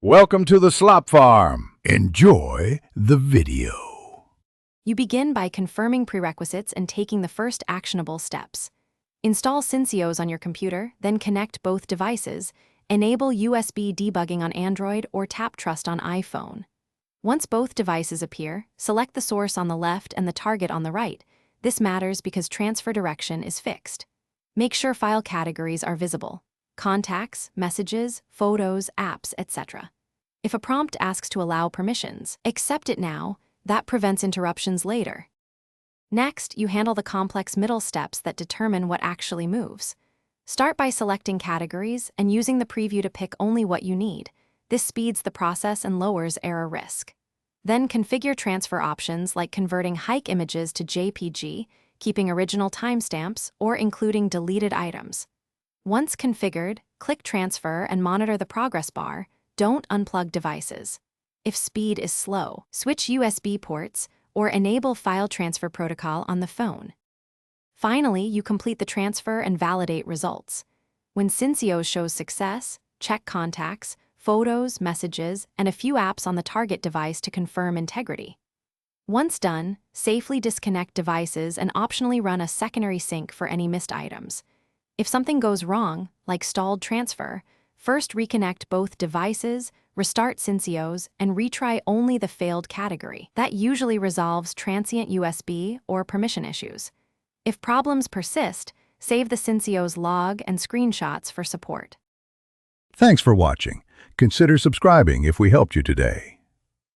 Welcome to the Slop Farm. Enjoy the video. You begin by confirming prerequisites and taking the first actionable steps. Install Syncios on your computer, then connect both devices, enable USB debugging on Android or Tap Trust on iPhone. Once both devices appear, select the source on the left and the target on the right. This matters because transfer direction is fixed. Make sure file categories are visible: contacts, messages, photos, apps, etc. If a prompt asks to allow permissions, accept it now. That prevents interruptions later. Next, you handle the complex middle steps that determine what actually moves. Start by selecting categories and using the preview to pick only what you need. This speeds the process and lowers error risk. Then configure transfer options like converting hike images to JPG, keeping original timestamps, or including deleted items. Once configured, click Transfer and monitor the progress bar. Don't unplug devices. If speed is slow, switch USB ports or enable file transfer protocol on the phone. Finally, you complete the transfer and validate results. When Syncios shows success, check contacts, photos, messages, and a few apps on the target device to confirm integrity. Once done, safely disconnect devices and optionally run a secondary sync for any missed items. If something goes wrong, like stalled transfer, first reconnect both devices, restart Syncios, and retry only the failed category. That usually resolves transient USB or permission issues. If problems persist, save the Syncios log and screenshots for support. Thanks for watching. Consider subscribing if we helped you today.